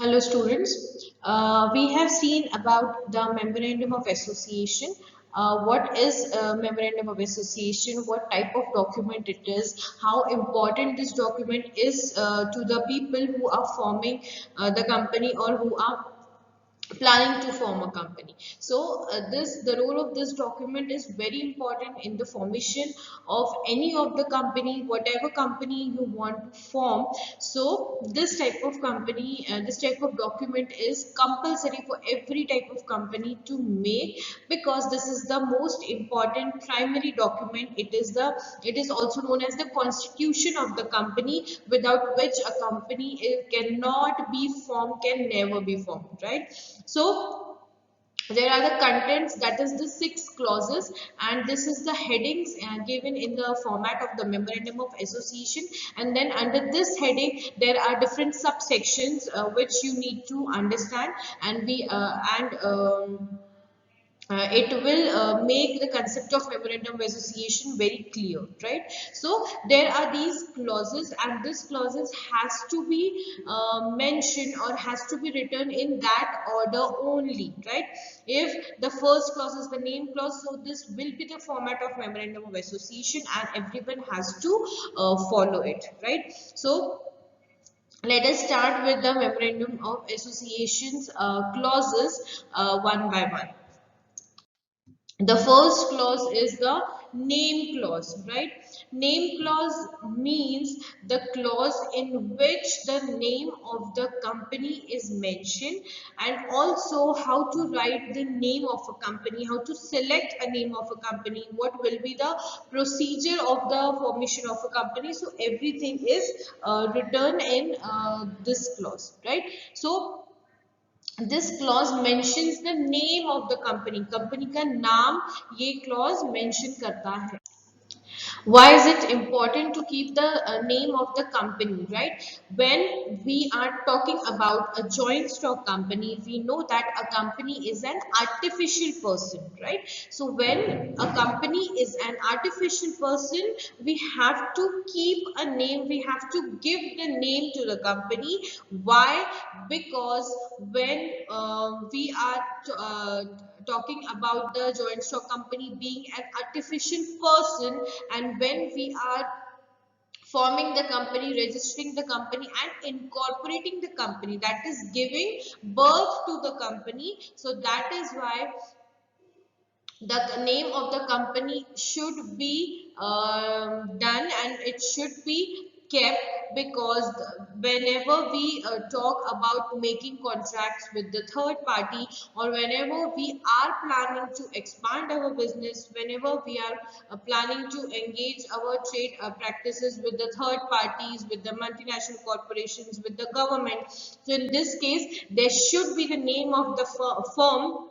Hello students, we have seen about the Memorandum of Association. What is a Memorandum of Association, what type of document it is, how important this document is to the people who are forming the company or who are planning to form a company. So the role of this document is very important in the formation of any of the company, whatever company you want to form. So this type of company, this type of document is compulsory for every type of company to make, because this is the most important primary document. It is also known as the constitution of the company, without which a company cannot be formed, can never be formed, right? So there are the contents, that is the 6 clauses, and this is the headings given in the format of the Memorandum of Association. And then under this heading there are different subsections which you need to understand, and it will make the concept of Memorandum of Association very clear, right? So there are these clauses, and this clauses has to be mentioned or has to be written in that order only, right? If the first clause is the name clause, so this will be the format of Memorandum of Association and everyone has to follow it, right? So let us start with the Memorandum of Associations clauses one by one. The first clause is the name clause, right? Name clause means the clause in which the name of the company is mentioned, and also how to write the name of a company, how to select a name of a company, what will be the procedure of the formation of a company. So everything is written in this clause, right? So this clause mentions the name of the company, company का नाम ये clause mention करता है. Why is it important to keep the name of the company, right? When we are talking about a joint stock company, we know that a company is an artificial person, right? So when a company is an artificial person, we have to keep a name, we have to give the name to the company. Why? Because when we are talking about the joint stock company being an artificial person, and when we are forming the company, registering the company and incorporating the company, that is giving birth to the company, so that is why the name of the company should be done and it should be kept, because whenever we talk about making contracts with the third party, or whenever we are planning to expand our business, whenever we are planning to engage our trade practices with the third parties, with the multinational corporations, with the government, so in this case there should be the name of the firm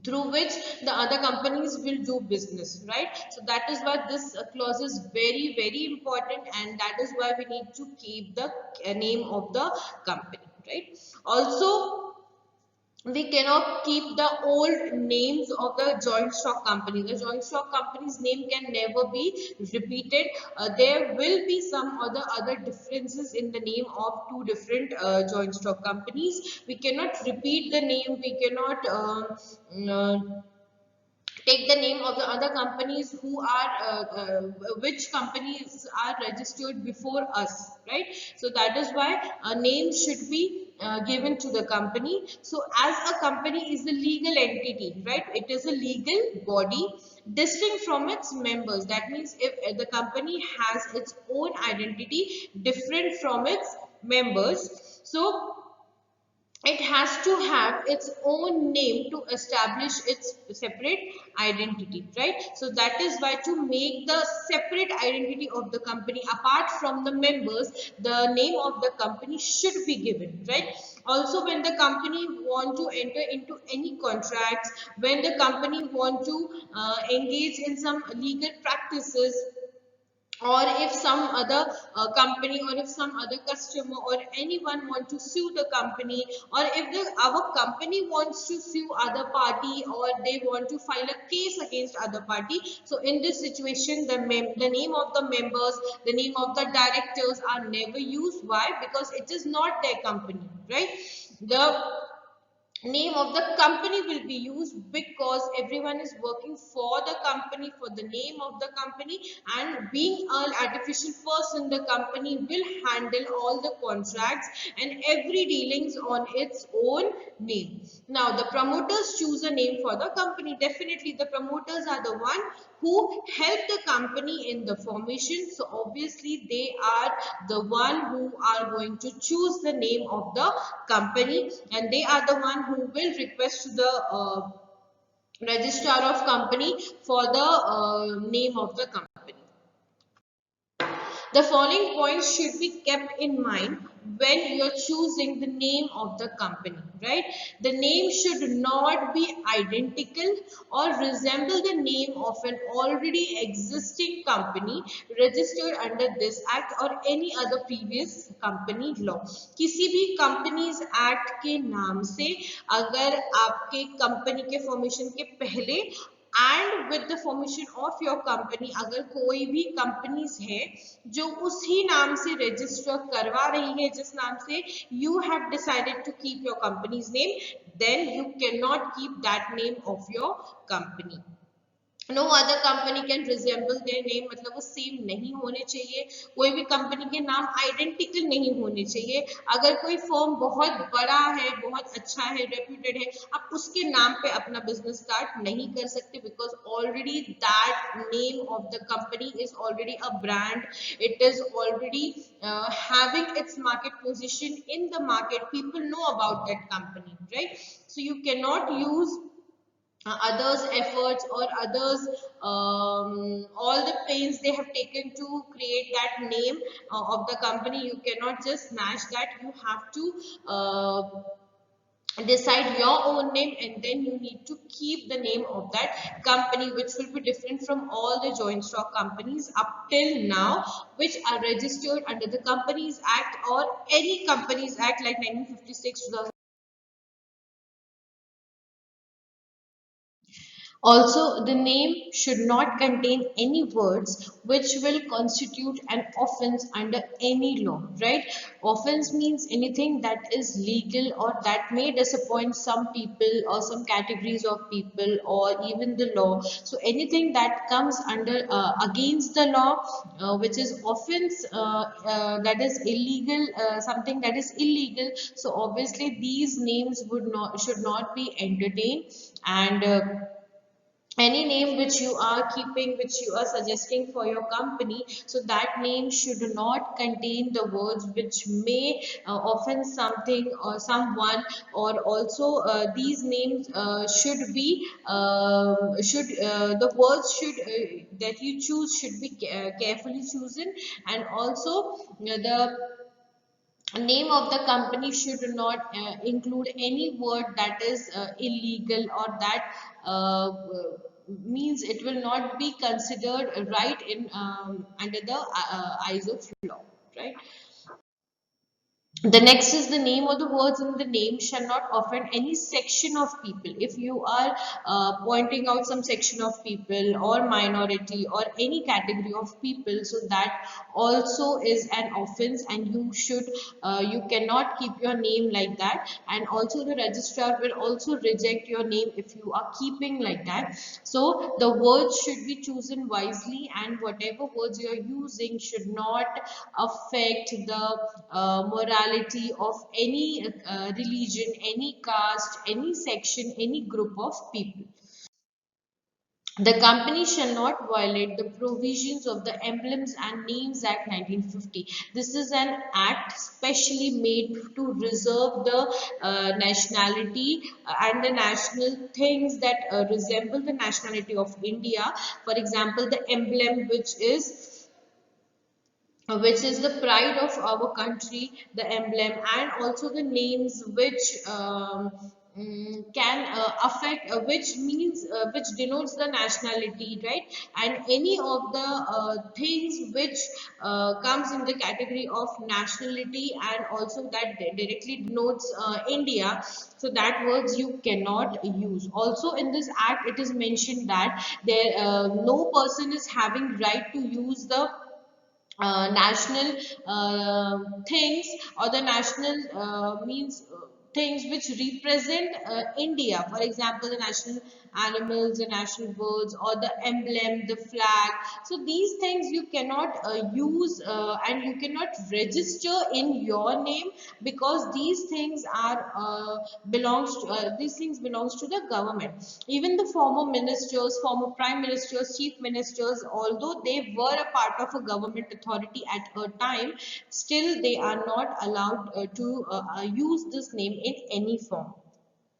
through which the other companies will do business, right? So that is why this clause is very important, and that is why we need to keep the name of the company, right? Also, we cannot keep the old names of the joint stock company. The joint stock company's name can never be repeated. There will be some other differences in the name of two different joint stock companies. We cannot repeat the name. We cannot take the name of the other companies who are which companies are registered before us, right? So that is why a name should be given to the company. So as a company is a legal entity, right? It is a legal body distinct from its members. That means if the company has its own identity different from its members, so it has to have its own name to establish its separate identity, right? So that is why, to make the separate identity of the company apart from the members, the name of the company should be given, right? Also, when the company want to enter into any contracts, when the company want to engage in some legal practices, or if some other company, or if some other customer or anyone want to sue the company, or if our company wants to sue other party, or they want to file a case against other party, so in this situation the name of the members, the name of the directors are never used. Why? Because it is not their company, right? The name of the company will be used because everyone is working for the company, for the name of the company, and being an artificial person, the company will handle all the contracts and every dealings on its own name. Now the promoters choose a name for the company. Definitely the promoters are the one who help the company in the formation, so obviously they are the one who are going to choose the name of the company, and they are the one who will request to the registrar of company for the name of the company. The following points should be kept in mind when you are choosing the name of the company, right? The name should not be identical or resemble the name of an already existing company registered under this act or any other previous company law. किसी भी companies act के नाम से अगर आपके company के formation के पहले and with the formation of your company अगर कोई भी कंपनीज है जो उसी नाम से रजिस्टर करवा रही है जिस नाम से you have decided to keep your company's name, then you can not keep that name of your company. No other company can resemble their name, मतलब वो सेम नहीं होने चाहिए. कोई भी कंपनी के नाम आइडेंटिकल नहीं होने चाहिए. अगर कोई फर्म बहुत बड़ा है, बहुत अच्छा है, रेप्यूटेड है, आप उसके नाम पे अपना बिजनेस स्टार्ट नहीं कर सकते because already that name of the company is already a brand. It is already having its market position in the market. People know about that company, right? So you cannot use others efforts or others all the pains they have taken to create that name of the company. You cannot just smash that. You have to decide your own name, and then you need to keep the name of that company, which will be different from all the joint stock companies up till now which are registered under the Companies Act or any Companies Act like 1956, 2000. Also, the name should not contain any words which will constitute an offense under any law, right? Offense means anything that is legal or that may disappoint some people or some categories of people or even the law. So anything that comes under against the law, which is offense, that is illegal, something that is illegal. So obviously these names would not should not be entertained, and any name which you are keeping, which you are suggesting for your company, so that name should not contain the words which may offend something or someone, or also these names should be should the words should that you choose should be carefully chosen, and also the name of the company should not include any word that is illegal or that means it will not be considered right in under the eyes of law, right? The next is the name, or the words in the name shall not offend any section of people. If you are pointing out some section of people or minority or any category of people, so that also is an offense, and you cannot keep your name like that. And also the registrar will also reject your name if you are keeping like that. So the words should be chosen wisely, and whatever words you are using should not affect the morality of any religion, any caste, any section, any group of people. The company shall not violate the provisions of the Emblems and Names Act 1950. This is an act specially made to reserve the nationality and the national things that resemble the nationality of India. For example, the emblem, which is the pride of our country, the emblem, and also the names which can affect, which means, which denotes the nationality, right? And any of the things which comes in the category of nationality and also that directly denotes India, so that words you cannot use. Also in this act, it is mentioned that there no person is having right to use the national things or the national means things which represent India, for example, the national animals, the national birds, or the emblem, the flag. So these things you cannot use and you cannot register in your name, because these things are these things belongs to the government. Even the former ministers, former prime ministers, chief ministers, although they were a part of a government authority at a time, still they are not allowed to use this name in any form.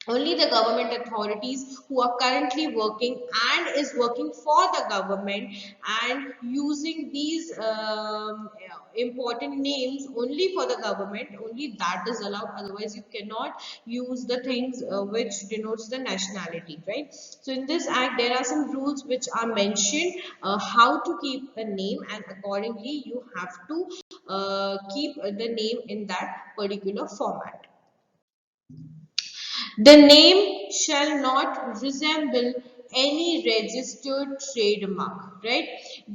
Only the government authorities who are currently working and is working for the government and using these important names only for the government, only that is allowed. Otherwise you cannot use the things which denotes the nationality, right? So in this act there are some rules which are mentioned how to keep a name, and accordingly you have to keep the name in that particular format. The name shall not resemble any registered trademark, right?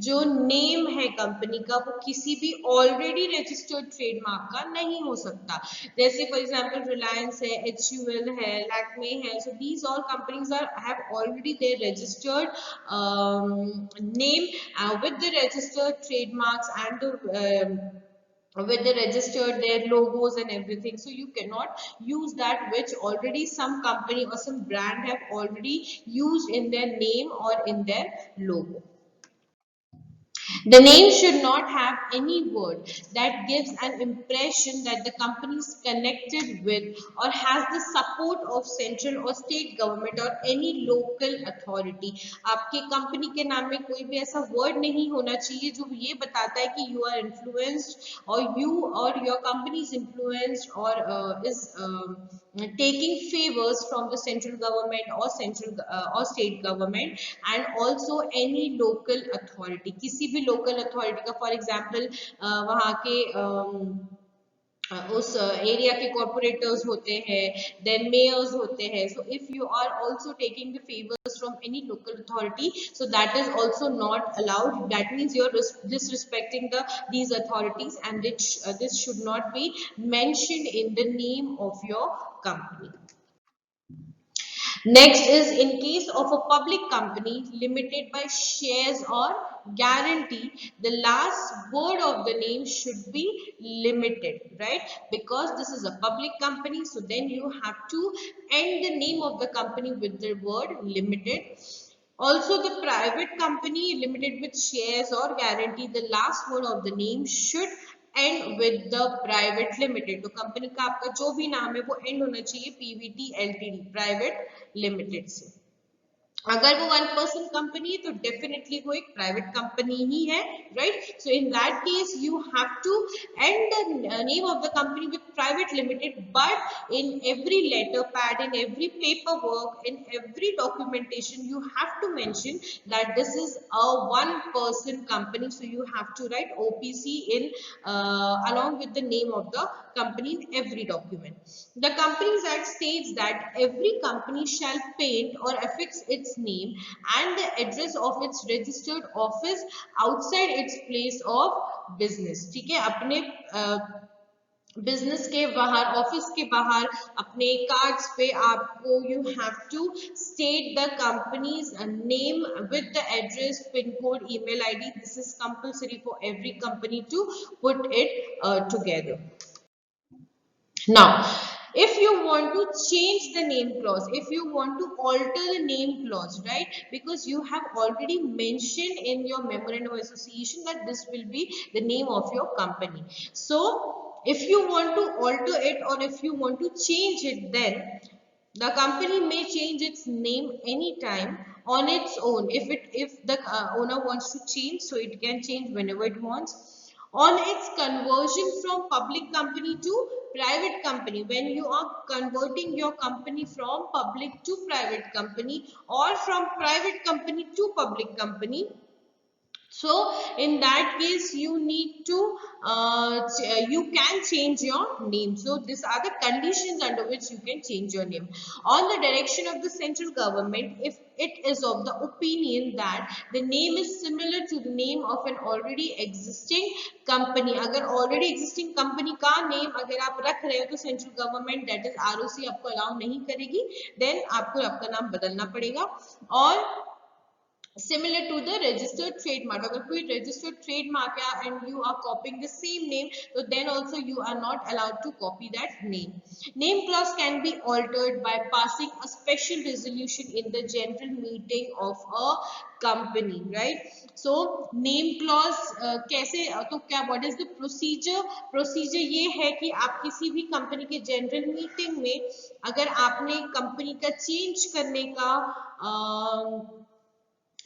जो name है company का वो किसी भी already registered trademark का नहीं हो सकता. जैसे for example Reliance है, HUL है, Lakme है. So these all companies have already their registered name with the registered trademarks and the with the registered their logos and everything. So you cannot use that which already some company or some brand have already used in their name or in their logo. The name should not have any word that gives an impression that the company is connected with or has the support of central or state government or any local authority. आपके company के नाम में कोई भी ऐसा word नहीं होना चाहिए जो ये बताता है कि you are influenced or you or your company is influenced or is taking favors from the central government or central or state government, and also any local authority. किसी भी local authority का for example वहाँ के उस area के corporators होते हैं, then mayors होते हैं. So if you are also taking the favours from any local authority, so that is also not allowed. That means you are disrespecting these authorities, and this should not be mentioned in the name of your company. Next is in case of a public company limited by shares or guarantee, the last word of the name should be limited, right? Because this is a public company, so then you have to end the name of the company with the word limited. Also, the private company limited with shares or guarantee, the last word of the name should end with the private limited. तो company का आपका जो भी नाम है वो and होना चाहिए पीवीटी एलटीडी, प्राइवेट लिमिटेड से. अगर वो 1% कंपनी है तो डेफिनेटली वो एक प्राइवेट कंपनी ही है, right? So in that case you have to end the name of the company with private limited, but in every letter pad, in every paper work, in every documentation you have to mention that this is a 1% company. So you have to write OPC in along with the name of the company in every document. The Companies Act states that every company shall paint or affix its name and the address of its registered office outside its place of business. ठीक है, अपने business के बाहर, office के बाहर, अपने cards पे आपको you have to state the company's name with the address, pin code, email ID. This is compulsory for every company to put it together. Now, if you want to change the name clause, if you want to alter the name clause, right, because you have already mentioned in your memorandum of association that this will be the name of your company. So if you want to alter it or if you want to change it, then the company may change its name anytime on its own. If the owner wants to change, so it can change whenever it wants. On its conversion from public company to private company, when you are converting your company from public to private company or from private company to public company, So in that case you need to you can change your name. So these are the conditions under which you can change your name. On the direction of the central government, if it is of the opinion that the name is similar to the name of an already existing company, अगर already existing company का name अगर आप रख रहे हो तो central government that is ROC आपको allow नहीं करेगी, then आपको आपका नाम बदलना पड़ेगा. और similar to the registered trademark, अगर कोई registered trademark है and you are copying the same name, so then also you are not allowed to copy that name. Name clause can be altered by passing a special resolution in the general meeting of a company, right? So name clause कैसे, तो क्या what is the procedure? Procedure ये है कि आप किसी भी company के general meeting में अगर आपने company का change करने का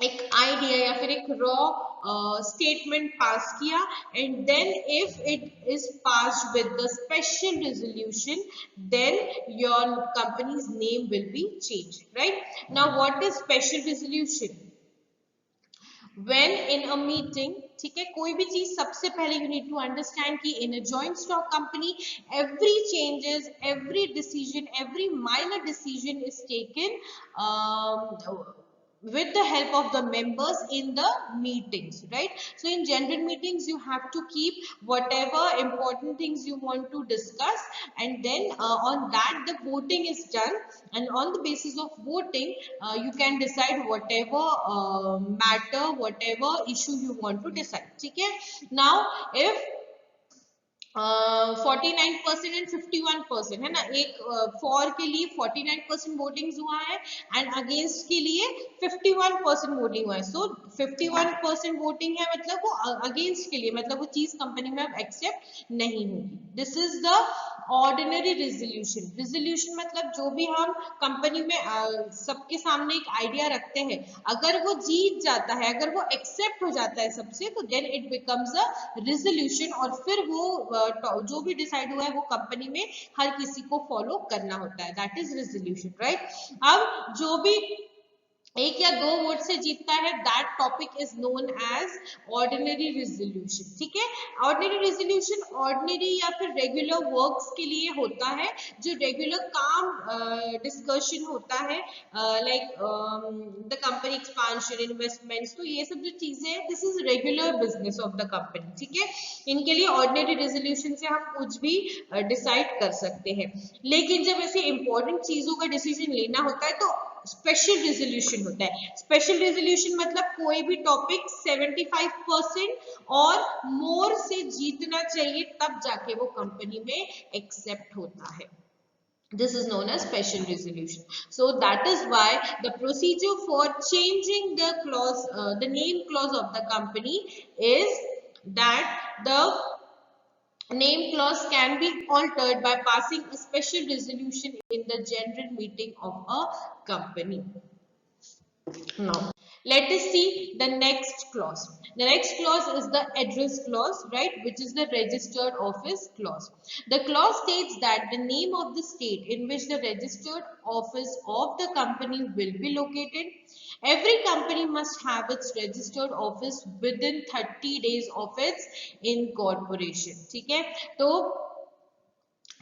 एक आइडिया या फिर एक रॉ स्टेटमेंट पास किया, and then if it is passed with the special resolution, then your company's name will be change, right? Now what is special resolution? When in a meeting, ठीक है, कोई भी चीज सबसे पहले you need to understand कि in a joint stock company every changes, every decision, every minor decision is taken with the help of the members in the meetings, right? So in general meetings you have to keep whatever important things you want to discuss, and then on that the voting is done, and on the basis of voting you can decide whatever matter, whatever issue you want to decide, ठीक है? Now if 49% and 51% है ना, एक for के लिए 49% voting हुआ है and against के लिए 51% वोटिंग हुआ है. सो 51% वोटिंग है मतलब वो अगेंस्ट के लिए, मतलब वो चीज कंपनी में अब एक्सेप्ट नहीं होगी. This is the ordinary resolution. Resolution मतलब जो भी हम कंपनी में सबके सामने एक आइडिया रखते हैं, अगर वो जीत जाता है, अगर वो एक्सेप्ट हो जाता है सबसे, तो then it becomes a resolution, और फिर वो जो भी डिसाइड हुआ है वो कंपनी में हर किसी को फॉलो करना होता है. That is resolution, right? अब जो भी एक या दो वोट से जीतता है, that topic is known as ordinary resolution, ठीक है? ऑर्डिनरी रेजोल्यूशन ऑर्डिनरी या फिर रेगुलर वर्क्स के लिए होता है, जो रेगुलर काम डिस्कशन होता है, like the company expansion, investments, तो ये सब जो चीजें हैं, this is regular business of the company, ठीक है? इनके लिए ऑर्डिनरी रेजोल्यूशन से हम कुछ भी डिसाइड कर सकते हैं. लेकिन जब ऐसे इंपॉर्टेंट चीजों का डिसीजन लेना होता है तो स्पेशल रेजोल्यूशन होता है. स्पेशल रेजोल्यूशन मतलब कोई भी टॉपिक 75% और मोर से जीतना चाहिए, तब जाके वो कंपनी में एक्सेप्ट होता है. This is known as special resolution. So that is why the procedure for changing the clause, the name clause of the company is that the name clause can be altered by passing a special resolution in the general meeting of a company. Now, let us see the next clause. The next clause is the address clause, right, which is the registered office clause. The clause states that the name of the state in which the registered office of the company will be located. Every company must have its registered office within 30 days of its incorporation. ठीक है? तो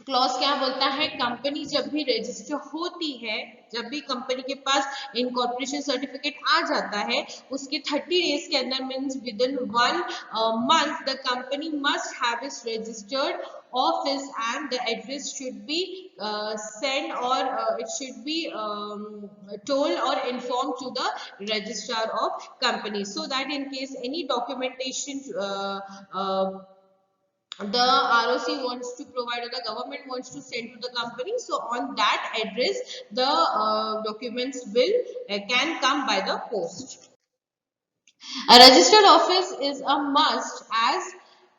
clause क्या बोलता है? Company जब भी register होती है, जब भी कंपनी के पास इनकॉर्पोरेशन सर्टिफिकेट आ जाता है, उसके 30 डेज के अंदर, means with in 1 month, the company must have it's registered office and the address should be sent, or it should be told or informed to the registrar of company, so that in case any documentation the ROC wants to provide or the government wants to send to the company, so on that address the documents will can come by the post. A registered office is a must as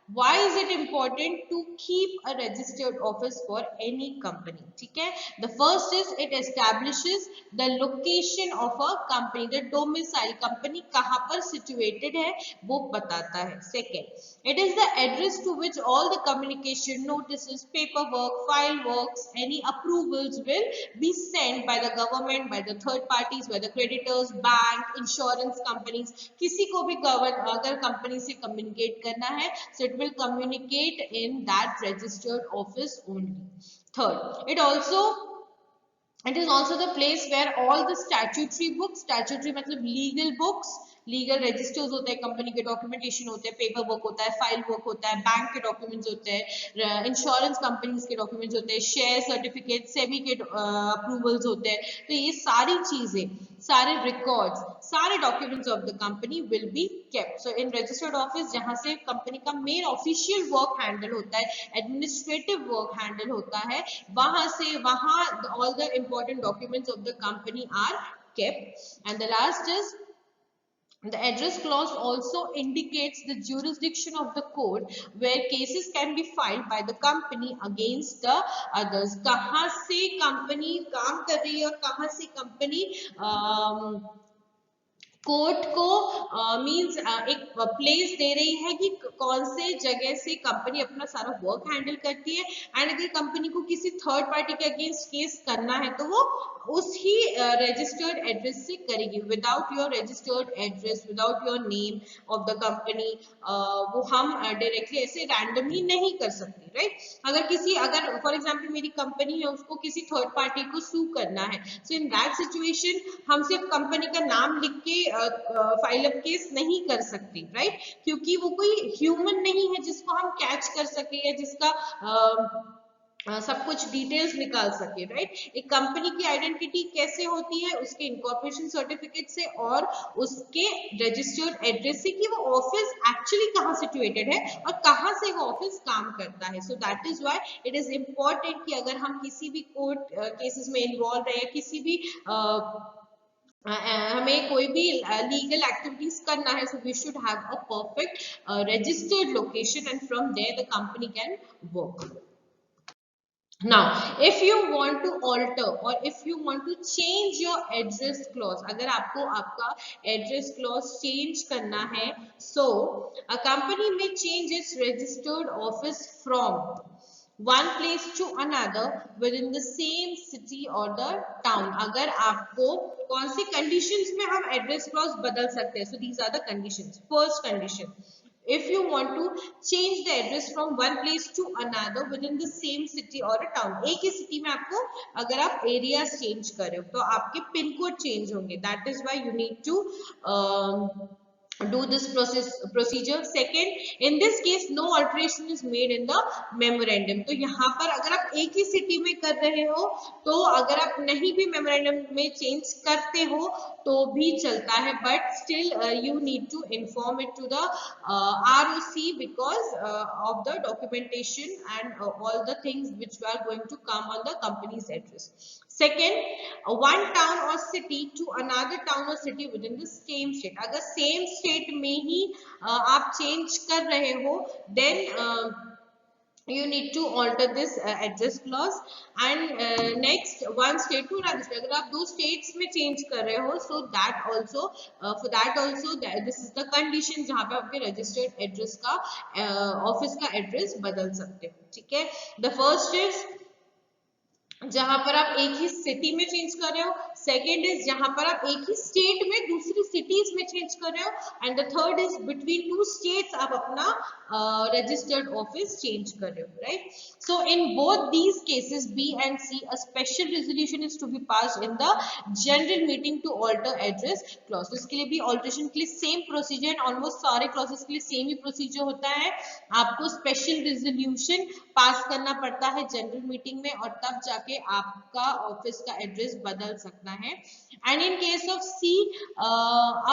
Why is it important to keep a registered office for any company? ठीक है, the first is it establishes the location of a company, the domicile, company कहाँ पर situated है वो बताता है. Second, it is the address to which all the communication, notices, paperwork, file works, any approvals will be sent by the government, by the third parties, by the creditors, bank, insurance companies. किसी को भी अगर company से communicate करना है, so it will communicate in that registered office only. Third, it is also the place where all the statutory books, statutory मतलब legal books, legal registers होते हैं, कंपनी के डॉक्यूमेंटेशन होते हैं, पेपर वर्क होता है, फाइल वर्क होता है, बैंक के डॉक्यूमेंट्स होते हैं, इंश्योरेंस कंपनीज के डॉक्यूमेंट्स होते हैं, शेयर सर्टिफिकेट, सेबी के अप्रूवल्स होते हैं. तो ये सारी चीजें, सारे रिकॉर्ड्स, सारे documents of the company will be kept. So in registered office जहां से कंपनी का मेन ऑफिशियल वर्क हैंडल होता है, एडमिनिस्ट्रेटिव वर्क हैंडल होता है, वहां all the important documents of the company are kept. And the last is the address clause also indicates the jurisdiction of the court where cases can be filed by the company against the others. कहाँ से company काम कर रही है और कहाँ से company court को मींस एक प्लेस दे रही है कि कौन से जगह से कंपनी अपना सारा वर्क हैंडल करती है. एंड अगर कंपनी को किसी थर्ड पार्टी के अगेंस्ट केस करना है तो वो उसी रजिस्टर्ड एड्रेस से करेगी. Without your registered address, without your name of the company, वो हम डायरेक्टली ऐसे रैंडमली नहीं कर सकते, राइट. अगर फॉर एग्जांपल मेरी कंपनी है, उसको किसी थर्ड पार्टी को सू करना है, सो इन दैट सिचुएशन हम सिर्फ कंपनी का नाम लिख के फाइल अप केस नहीं कर सकते, राइट, क्योंकि वो कोई ह्यूमन नहीं है जिसको हम कैच कर सके या जिसका सब कुछ डिटेल्स निकाल सके, राइट. एक कंपनी की आइडेंटिटी कैसे होती है? उसके इनकॉर्पोरेशन सर्टिफिकेट से और उसके रजिस्टर्ड एड्रेस से कि वो ऑफिस एक्चुअली कहाँ सिचुएटेड है और कहाँ से वो ऑफिस काम करता है. सो that is why it is important कि अगर हम किसी भी कोर्ट केसेस में इन्वॉल्व रहे, किसी भी हमें कोई भी लीगल एक्टिविटीज करना है, so we should have a perfect registered location and from there the company can work. Now, if you want to alter or if you want to change your address clause, अगर आपको आपका address clause change करना है, so a company may change its registered office from one place to another within the same city or the town. अगर आपको कौन सी conditions में हम address clause बदल सकते हैं? So these are the conditions. First condition, if you want to change the address from one place to another within the same city or a town, एक ही city में आपको अगर आप areas change कर रहे हो तो आपके पिन कोड change होंगे. That is why you need to do this procedure. Second, in this case no alteration is made in the memorandum. तो यहाँ पर अगर आप एक ही सिटी में कर रहे हो तो अगर आप नहीं भी मेमोरेंडम में चेंज करते हो तो भी चलता है, but still you need to inform it to the ROC because of the documentation and all the things which are going to come on the company's address. Second, one town or city to another town or city within the same state. अगर same state में ही आप change कर रहे हो, then you need to alter this address clause. And next, one state to another state. अगर आप दो states में change कर रहे हो, so that also for that also this is the condition जहाँ पे आपके registered address का office का address बदल सकते हो, ठीक है. The first is जहां पर आप एक ही सिटी में चेंज कर रहे हो. सेकेंड इज जहां पर आप एक ही स्टेट में दूसरी सिटीज में चेंज कर रहे हो. And the third is between two states आप अपना रजिस्टर्ड ऑफिस चेंज कर रहे हो, right. So in both these cases B and C a special resolution is to be passed in the general meeting to alter address clause. इसके लिए भी alteration के लिए सेम प्रोसीजर एंड ऑलमोस्ट सारे clauses के लिए सेम ही procedure होता है. आपको स्पेशल रेजोल्यूशन पास करना पड़ता है जनरल मीटिंग में और तब जाके आपका ऑफिस का एड्रेस बदल सकता है. And in case of C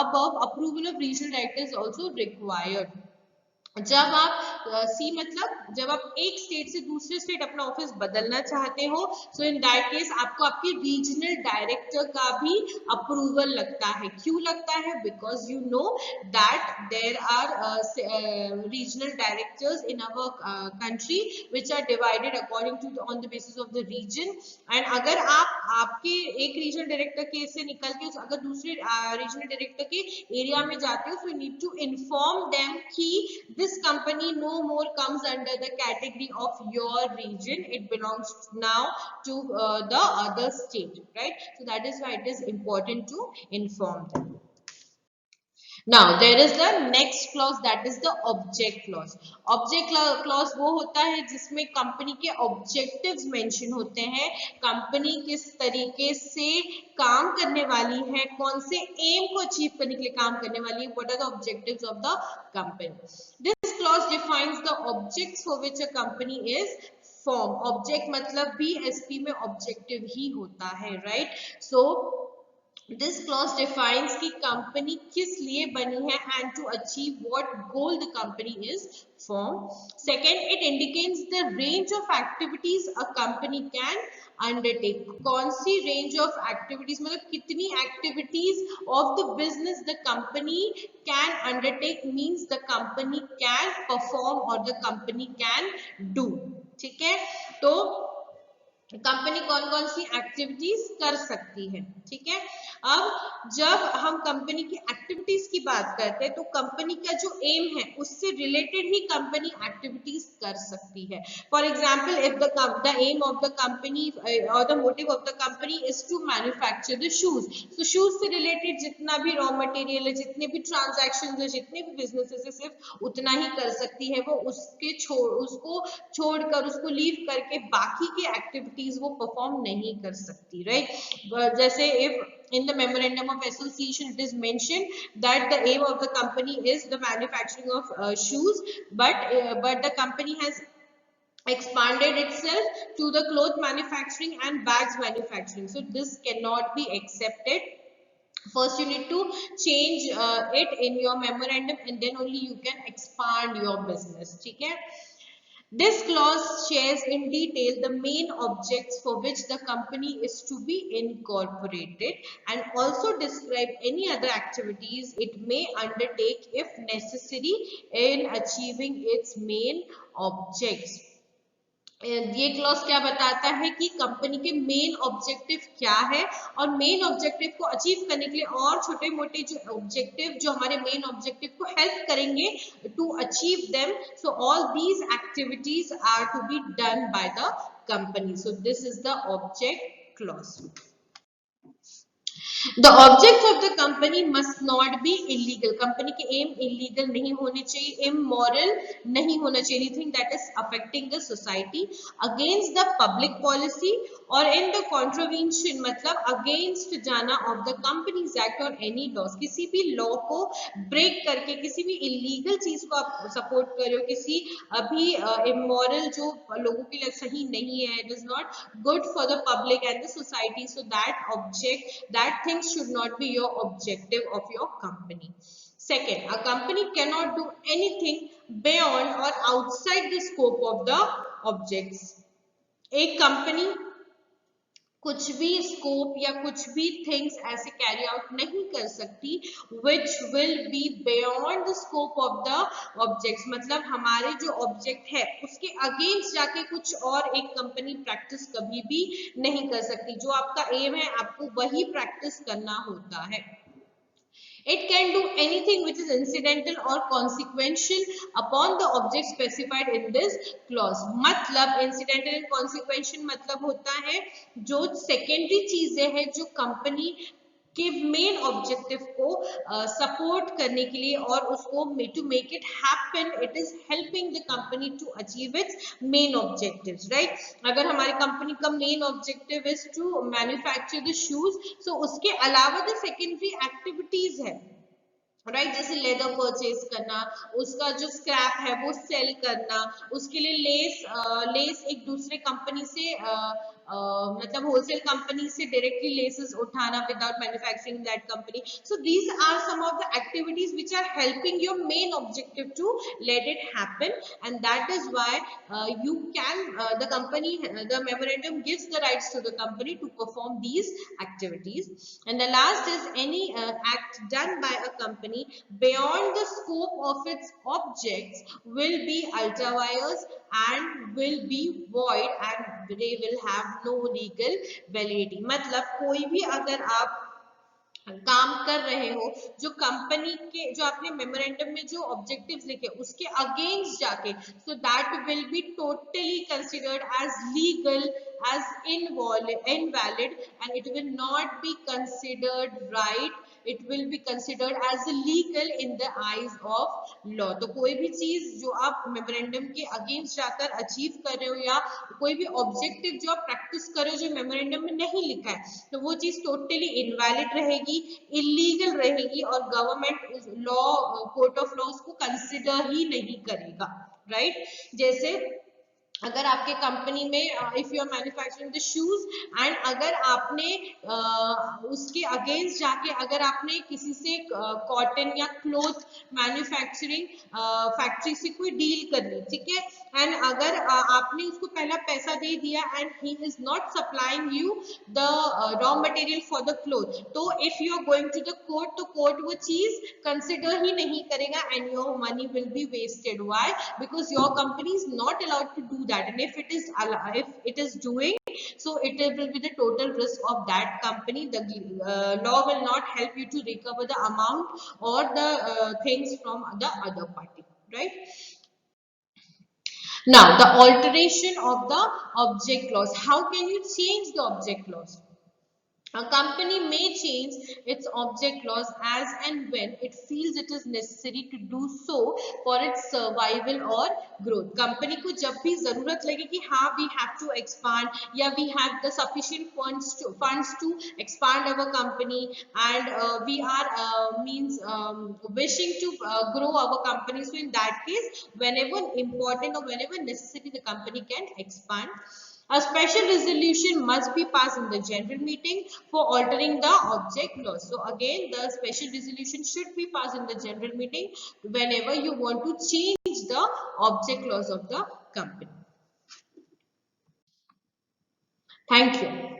above, approval of regional director is also required. जब आप सी मतलब जब आप एक स्टेट से दूसरे स्टेट अपना ऑफिस बदलना चाहते हो, सो इन दैट केस आपको आपके रीजनल डायरेक्टर का भी अप्रूवल लगता है। क्यों लगता है? Because you know that there are regional directors in our country which are divided according to on the basis of the region. And अगर आप आपके एक रीजनल डायरेक्टर के से निकल के अगर दूसरे रीजनल डायरेक्टर के एरिया में जाते हो, so you need to inform them कि this company no more comes under the category of your region, it belongs now to the other state, right? So that is why it is important to inform them. Now there is the next clause, that is the object clause. Object clause वो होता है जिसमें company के objectives mention होते हैं, company किस तरीके से काम करने वाली है, कौन से एम को अचीव करने के लिए काम करने वाली है, what are the objectives of the company. This clause defines the objects for which a company is formed. Object मतलब BSP में objective ही होता है, right? So this clause defines कि कंपनी किस लिए बनी है and to achieve what goal the company is formed. Second, it indicates the range of activities a company can undertake. कौन सी range of activities मतलब कितनी activities of the business the company can undertake means the company can perform or the company can do. ठीक है, तो company कौन कौन सी activities कर सकती है, ठीक है। अब जब हम कंपनी की एक्टिविटीज की बात करते हैं तो कंपनी का जो एम है उससे रिलेटेड ही कंपनी एक्टिविटीज कर सकती है। For example, if the aim of the company और the motive of the company is to manufacture the shoes, तो शूज से रिलेटेड जितना भी रॉ मटेरियल है, जितने भी ट्रांजैक्शन है, जितने भी बिजनेसेस है, सिर्फ उतना ही कर सकती है वो, उसको छोड़कर, उसको लीव करके बाकी की एक्टिविटीज वो परफॉर्म नहीं कर सकती, राइट। जैसे if in the memorandum of association it is mentioned that the aim of the company is the manufacturing of shoes, but the company has expanded itself to the cloth manufacturing and bags manufacturing, so this cannot be accepted. First you need to change it in your memorandum and then only you can expand your business, ठीक है। This clause shares in detail the main objects for which the company is to be incorporated and also describe any other activities it may undertake if necessary in achieving its main objects. ये clause क्या बताता है कि company के main objective क्या है और main objective को अचीव करने के लिए और छोटे मोटे जो ऑब्जेक्टिव जो हमारे मेन ऑब्जेक्टिव को हेल्प करेंगे to achieve them, so all these activities are to be done by the company, so this is the object clause. The objects of the company must not be illegal. Company के aim illegal नहीं होने चाहिए, immoral नहीं होना चाहिए, anything that is affecting the society, against the public policy और in the contravention मतलब against जाना of the companies act or any laws, किसी भी law को break करके किसी भी illegal चीज को आप support कर रहे हो, किसी अभी immoral जो लोगों के लिए सही नहीं है, it is not good for the public and the society, so that things should not be your objective of your company. Second, a company cannot do anything beyond or outside the scope of the objects. एक company कुछ भी scope या कुछ भी things ऐसे carry out नहीं कर सकती which will be beyond the scope of the objects, मतलब हमारे जो ऑब्जेक्ट है उसके अगेंस्ट जाके कुछ और एक कंपनी प्रैक्टिस कभी भी नहीं कर सकती। जो आपका एम है आपको वही प्रैक्टिस करना होता है। It can do anything which is incidental or consequential upon the object specified in this clause. मतलब incidental and consequential मतलब होता है जो secondary चीजें हैं जो कंपनी के मेन ऑब्जेक्टिव को सपोर्ट करने के लिए और उसको to make it happen, it is helping the company to achieve its main objectives, right. अगर हमारी कंपनी का main objective is to manufacture the shoes, so उसके अलावा जो सेकेंडरी एक्टिविटीज है, राइट, जैसे लेदर परचेज करना, उसका जो स्क्रैप है वो सेल करना, उसके लिए लेस एक दूसरे कंपनी से मतलब wholesale company से directly laces उठाना without manufacturing that company. So these are some of the activities which are helping your main objective to let it happen, and that is why you can the company the memorandum gives the rights to the company to perform these activities. And the last is any act done by a company beyond the scope of its objects will be ultra vires and will be void and they will have no legal validity. मतलब कोई भी अगर आप काम कर रहे हो जो कंपनी के जो आपने मेमोरेंडम में जो ऑब्जेक्टिव्स लिखे उसके अगेंस्ट जाके, so that will be totally considered as legal as invalid and it will not be considered right, it will be considered as illegal in the eyes of law. तो कोई भी चीज जो आप मेमोरेंडम के अगेंस्ट जाकर achieve कर रहे हो या कोई भी ऑब्जेक्टिव जो आप प्रैक्टिस कर रहे हो जो मेमोरेंडम में नहीं लिखा है, तो वो चीज टोटली इनवैलिड रहेगी, इलीगल रहेगी और government law court of law उसको कंसिडर ही नहीं करेगा, राइट? जैसे अगर आपके कंपनी में if you are manufacturing the shoes and अगर आपने उसके अगेंस्ट जाके अगर आपने किसी से कॉटन या क्लोथ मैन्युफैक्चरिंग फैक्ट्री से कोई डील कर ली, ठीक है, एंड अगर आपने उसको पहला पैसा दे दिया and he is not supplying you the raw material for the cloth, तो if you are going to the court तो कोर्ट वो चीज कंसिडर ही नहीं करेगा and your money will be wasted. Why? Because your company is not allowed to do that, and if it is doing so, it will be the total risk of that company. The law will not help you to recover the amount or the things from the other party, right? Now the alteration of the object clause. How can you change the object clause? A company may change its object clause as and when it feels it is necessary to do so for its survival or growth. Company को जब भी जरूरत लगे कि हाँ we have to expand या we have the sufficient funds to expand our company and we are wishing to grow our company. So in that case, whenever important or whenever necessary, the company can expand. A special resolution must be passed in the general meeting for altering the object clause. So again, the special resolution should be passed in the general meeting whenever you want to change the object clause of the company. Thank you.